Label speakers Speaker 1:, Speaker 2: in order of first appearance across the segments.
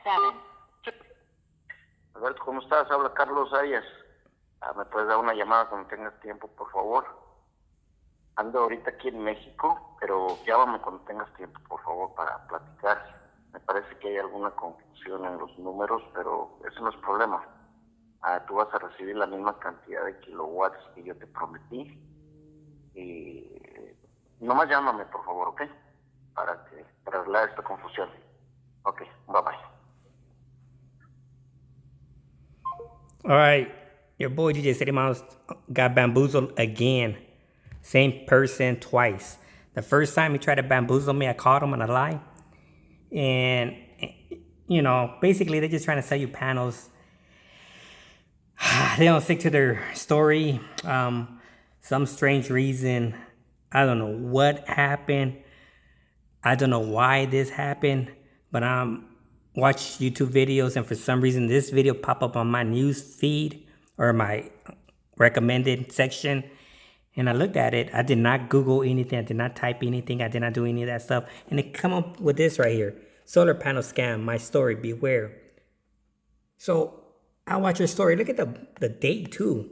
Speaker 1: 7.
Speaker 2: Alberto, ¿cómo estás? Habla Carlos Arias. ¿Me puedes dar una llamada cuando tengas tiempo, por favor? Ando ahorita aquí en México, pero llámame cuando tengas tiempo, por favor, para platicar. Me parece que hay alguna confusión en los números, pero eso no es problema. Tú vas a recibir la misma cantidad de kilowatts que yo te prometí. Y nomás llámame, por favor, ¿ok? Para arreglar esta confusión. Ok, bye bye.
Speaker 3: All right, your boy DJ City Mouse got bamboozled again. Same person twice. The first time he tried to bamboozle me, I caught him on a lie. And, you know, basically they're just trying to sell you panels. They don't stick to their story. Some strange reason. I don't know what happened. I don't know why this happened. But watch YouTube videos, and for some reason this video pop up on my news feed or my recommended section, and I looked at it. I did not Google anything. I did not type anything. I did not do any of that stuff, and it come up with this right here: solar panel scam. My story, beware. So I watch your story. Look at the date too: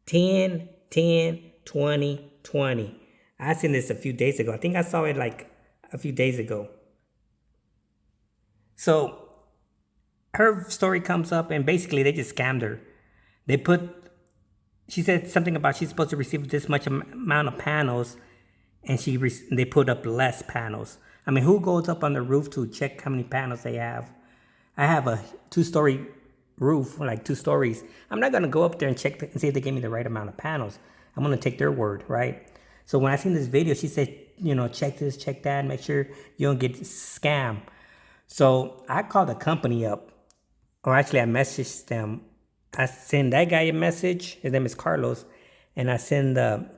Speaker 3: 10/10/2020. I seen this a few days ago. I think I saw it like a few days ago. So her story comes up, and basically they just scammed her. She said something about she's supposed to receive this much amount of panels, and they put up less panels. I mean, who goes up on the roof to check how many panels they have? I have a 2-story roof, like 2 stories. I'm not going to go up there and check and see if they gave me the right amount of panels. I'm going to take their word, right? So when I seen this video, she said, you know, check this, check that, make sure you don't get scammed. So I called the company up, or actually I messaged them. I send that guy a message. His name is Carlos, and I send the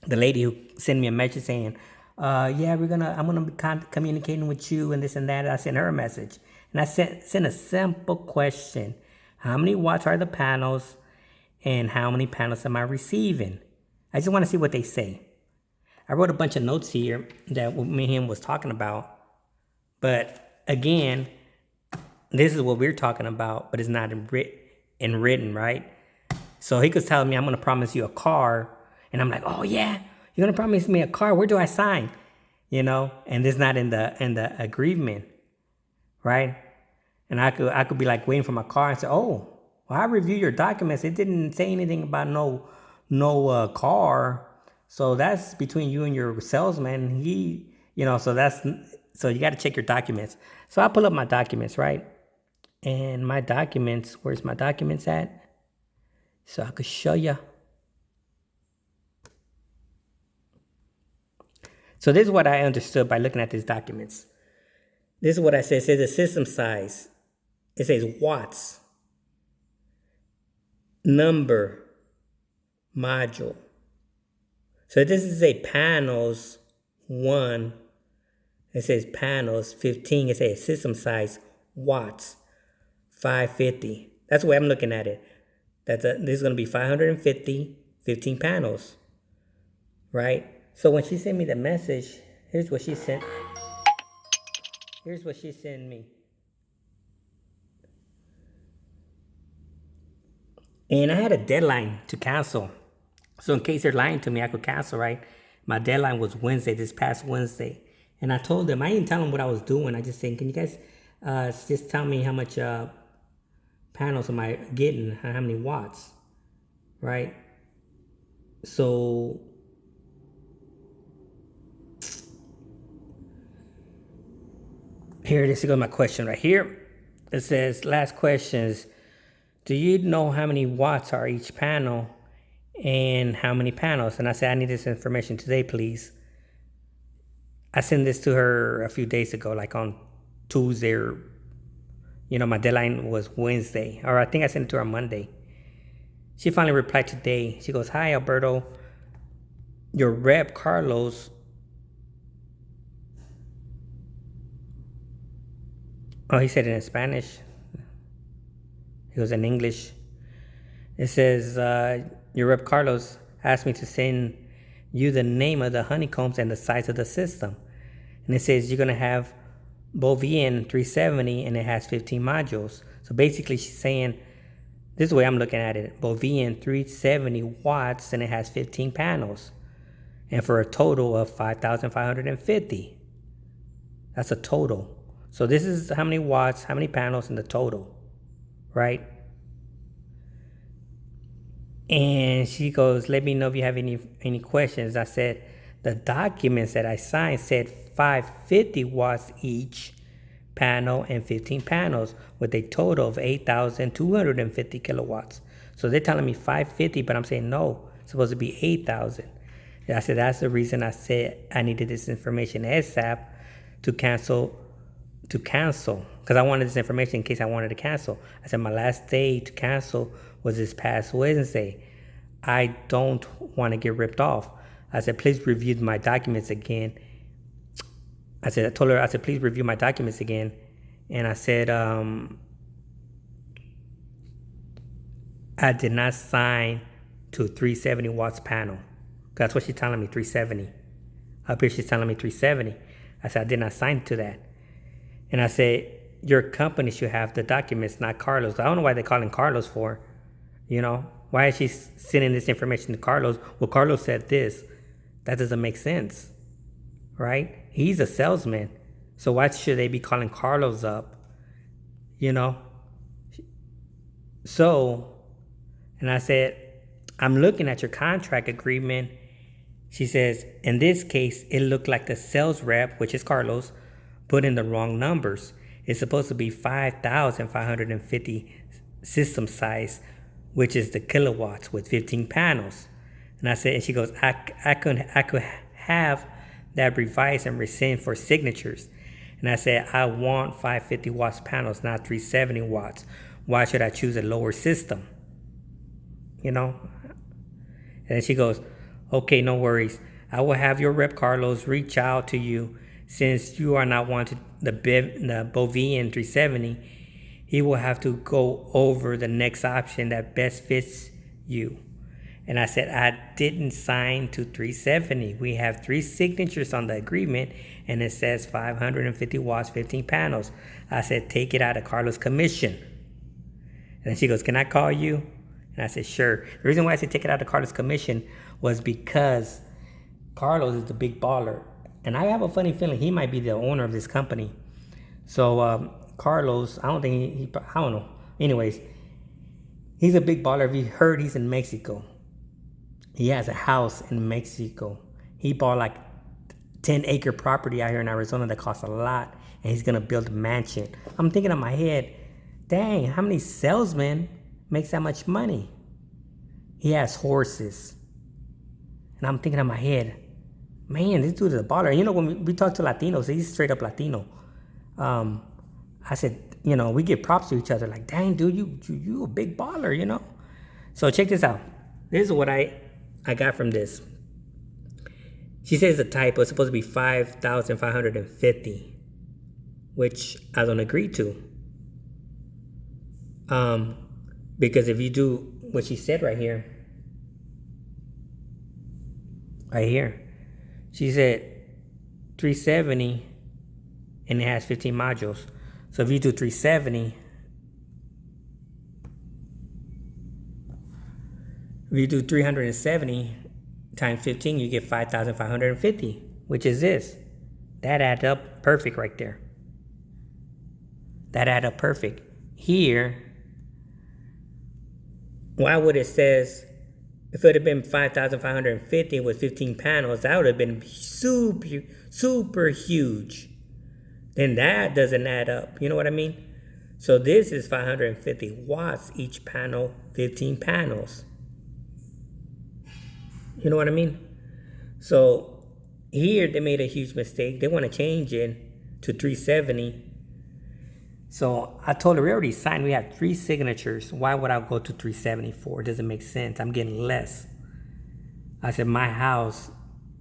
Speaker 3: lady who sent me a message saying, "Yeah, I'm gonna be communicating with you and this and that." I sent her a message, and I sent a simple question: how many watts are the panels, and how many panels am I receiving? I just want to see what they say. I wrote a bunch of notes here that me and him was talking about, but again, this is what we're talking about, but it's not in written, right? So he could tell me, I'm going to promise you a car. And I'm like, oh yeah, you're going to promise me a car. Where do I sign? You know, and it's not in the agreement, right? And I could be like waiting for my car and say, oh, well, I reviewed your documents. It didn't say anything about no car. So that's between you and your salesman. You know, so you got to check your documents. So I pull up my documents, right? And my documents, where's my documents at? So I could show you. So this is what I understood by looking at these documents. This is what I said. It says the system size. It says watts, number, module. So this is a panels 1. It says panels 15. It says system size watts 550. That's the way I'm looking at it. This is going to be 550, 15 panels, right? So when she sent me the message, here's what she sent. Here's what she sent me. And I had a deadline to cancel. So in case they're lying to me, I could cancel, right? My deadline was Wednesday, this past Wednesday. And I told them, I didn't tell them what I was doing. I just said, can you guys just tell me how much panels am I getting, how many watts, right? So here it is. Here goes my question right here. It says, last questions. Do you know how many watts are each panel and how many panels? And I said, I need this information today, please. I sent this to her a few days ago, like on Tuesday, or, you know, my deadline was Wednesday, or I think I sent it to her on Monday. She finally replied today. She goes, hi, Alberto. Your rep, Carlos. Oh, he said it in Spanish. It was in English. It says, your rep, Carlos, asked me to send you the name of the honeycombs and the size of the system. And it says you're going to have Bovien 370 and it has 15 modules. So basically she's saying, this is the way I'm looking at it, Bovien 370 watts and it has 15 panels. And for a total of 5,550. That's a total. So this is how many watts, how many panels in the total, right? And she goes, let me know if you have any questions. I said, the documents that I signed said 550 watts each panel and 15 panels with a total of 8,250 kilowatts. So they're telling me 550, but I'm saying no, it's supposed to be 8,000. I said, that's the reason I said I needed this information ASAP to cancel, because I wanted this information in case I wanted to cancel. I said, my last day to cancel was this past Wednesday. I don't want to get ripped off. I said, please review my documents again. I told her, please review my documents again. And I said, I did not sign to 370 watts panel. That's what she's telling me, 370. Up here she's telling me 370. I said, I did not sign to that. And I said, your company should have the documents, not Carlos. I don't know why they're calling Carlos for. You know, why is she sending this information to Carlos? Well, Carlos said this. That doesn't make sense, right? He's a salesman. So why should they be calling Carlos up? You know? So, and I said, I'm looking at your contract agreement. She says, in this case, it looked like the sales rep, which is Carlos, put in the wrong numbers. It's supposed to be 5,550 system size, which is the kilowatts with 15 panels. And I said, and she goes, I could have that revised and resend for signatures. And I said, I want 550 watts panels, not 370 watts. Why should I choose a lower system? You know? And she goes, okay, no worries. I will have your rep Carlos reach out to you. Since you are not wanting the Bovien 370, he will have to go over the next option that best fits you. And I said, I didn't sign to 370. We have 3 signatures on the agreement, and it says 550 watts, 15 panels. I said, take it out of Carlos' commission. And then she goes, can I call you? And I said, sure. The reason why I said take it out of Carlos' commission was because Carlos is the big baller. And I have a funny feeling he might be the owner of this company. So Carlos, I don't think I don't know. Anyways, he's a big baller. If you heard, he's in Mexico. He has a house in Mexico. He bought like 10-acre property out here in Arizona that costs a lot. And he's going to build a mansion. I'm thinking in my head, dang, how many salesmen makes that much money? He has horses. And I'm thinking in my head, man, this dude is a baller. And you know, when we talk to Latinos, he's straight up Latino. I said, you know, we give props to each other. Like, dang, dude, you a big baller, you know? So check this out. This is what I got from this. She says the typo is supposed to be 5,550, which I don't agree to. Because if you do what she said right here, she said 370 and it has 15 modules. So if you do 370, if you do 370 times 15, you get 5,550, which is this. That adds up perfect right there. That add up perfect. Here, why would it says, if it would have been 5,550 with 15 panels, that would have been super huge. Then that doesn't add up. You know what I mean? So this is 550 watts each panel, 15 panels. You know what I mean? So here they made a huge mistake. They want to change it to 370. So I told her, we already signed. We have 3 signatures. Why would I go to 374? It doesn't make sense. I'm getting less. I said, my house,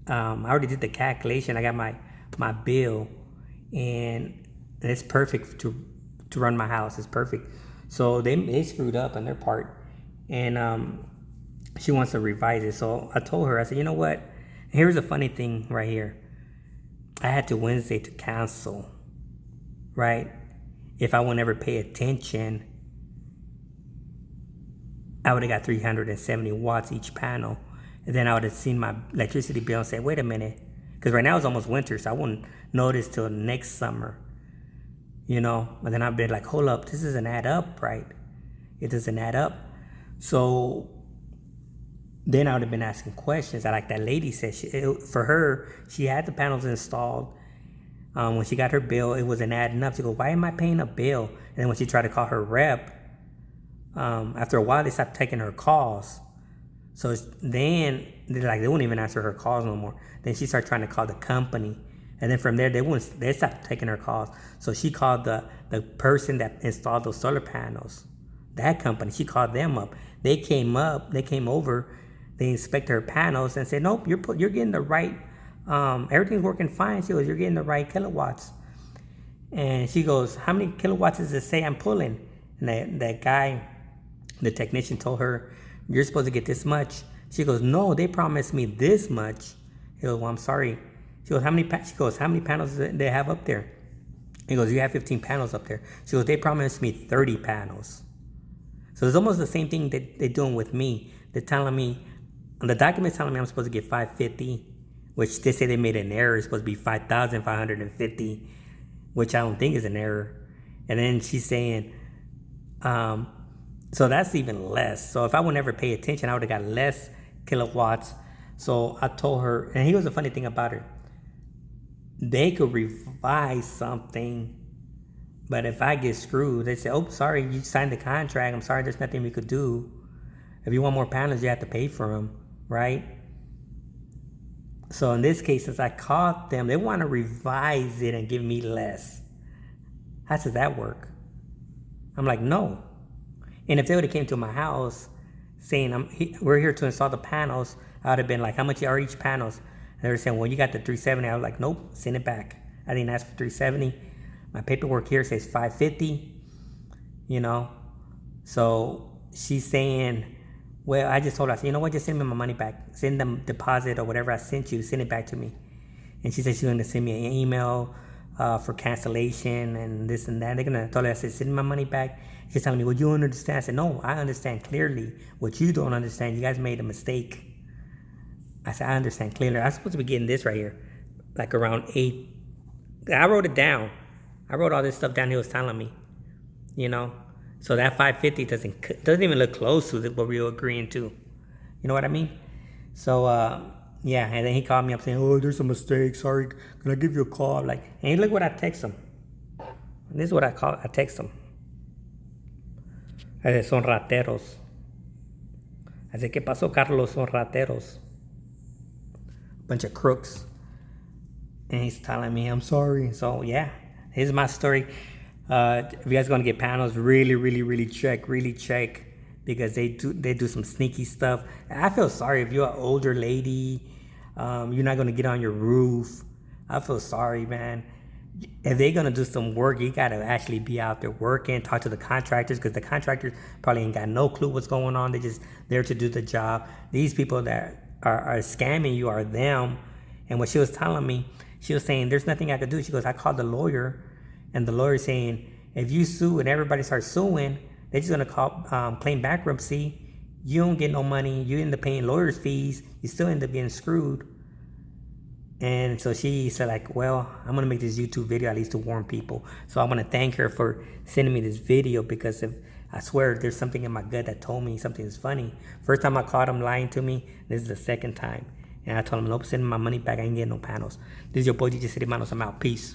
Speaker 3: I already did the calculation. I got my bill, and it's perfect to run my house. It's perfect. So they screwed up on their part, and she wants to revise it. So I told her, I said, you know what? Here's a funny thing right here. I had to Wednesday to cancel. right? If I would never pay attention, I would have got 370 watts each panel. And then I would have seen my electricity bill and say, wait a minute. Because right now it's almost winter, so I wouldn't notice till next summer. You know? And then I'd be like, hold up, this doesn't add up, right? It doesn't add up. So then I would have been asking questions. Like that lady said, for her, she had the panels installed. When she got her bill, it wasn't adding up. She goes, why am I paying a bill? And then when she tried to call her rep, after a while, they stopped taking her calls. So then they wouldn't even answer her calls no more. Then she started trying to call the company. And then from there, they stopped taking her calls. So she called the person that installed those solar panels. That company, she called them up. They came over, they inspected her panels and said, nope, you're getting the right, everything's working fine. She goes, you're getting the right kilowatts. And she goes, how many kilowatts does it say I'm pulling? And that guy, the technician, told her, you're supposed to get this much. She goes, no, they promised me this much. He goes, well, I'm sorry. She goes, how many panels do they have up there? He goes, you have 15 panels up there. She goes, they promised me 30 panels. So it's almost the same thing that they're doing with me. They're telling me, on the document's telling me I'm supposed to get 550, which they say they made an error. It's supposed to be 5,550, which I don't think is an error. And then she's saying, so that's even less. So if I would never pay attention, I would have got less kilowatts. So I told her, and here's the funny thing about her. They could revise something, but if I get screwed, they say, oh, sorry, you signed the contract. I'm sorry, there's nothing we could do. If you want more panels, you have to pay for them, right? So in this case, since I caught them, they want to revise it and give me less. How does that work? I'm like, no. And if they would have came to my house saying, we're here to install the panels, I would have been like, how much are each panels? And they were saying, well, you got the 370. I was like, nope, send it back. I didn't ask for 370. My paperwork here says 550, you know? So she's saying, well, I just told her, I said, you know what, just send me my money back. Send them deposit or whatever I sent you, send it back to me. And she said she's going to send me an email for cancellation and this and that. They're going to tell her, I said, send my money back. She's telling me, well, you don't understand. I said, no, I understand clearly. What you don't understand, you guys made a mistake. I said, I understand clearly. I'm supposed to be getting this right here, like around 8. I wrote it down. I wrote all this stuff down he was telling me, you know. So that 550 doesn't even look close to what we were agreeing to. You know what I mean? So, yeah, and then he called me up saying, oh, there's a mistake. Sorry, can I give you a call? I'm like, hey, look what I text him. And this is what I text him. I said, son rateros. I said, ¿qué pasó, Carlos? Son rateros. Bunch of crooks. And he's telling me, I'm sorry. So, yeah, here's my story. If you guys are going to get panels, really check. Because they do some sneaky stuff. I feel sorry if you're an older lady. You're not going to get on your roof. I feel sorry, man. If they're going to do some work, you got to actually be out there working, talk to the contractors, because the contractors probably ain't got no clue what's going on. They're just there to do the job. These people that are scamming you are them. And what she was telling me, she was saying, there's nothing I could do. She goes, I called the lawyer, and the lawyer saying, if you sue and everybody starts suing, they're just going to claim bankruptcy. You don't get no money. You end up paying lawyers' fees. You still end up getting screwed. And so she said, like, well, I'm going to make this YouTube video at least to warn people. So I want to thank her for sending me this video, because if I swear there's something in my gut that told me something is funny. First time I caught him lying to me, this is the second time. And I told him, nope, send me my money back. I ain't getting no panels. This is your boy, DJ City Manos. I'm out. Peace.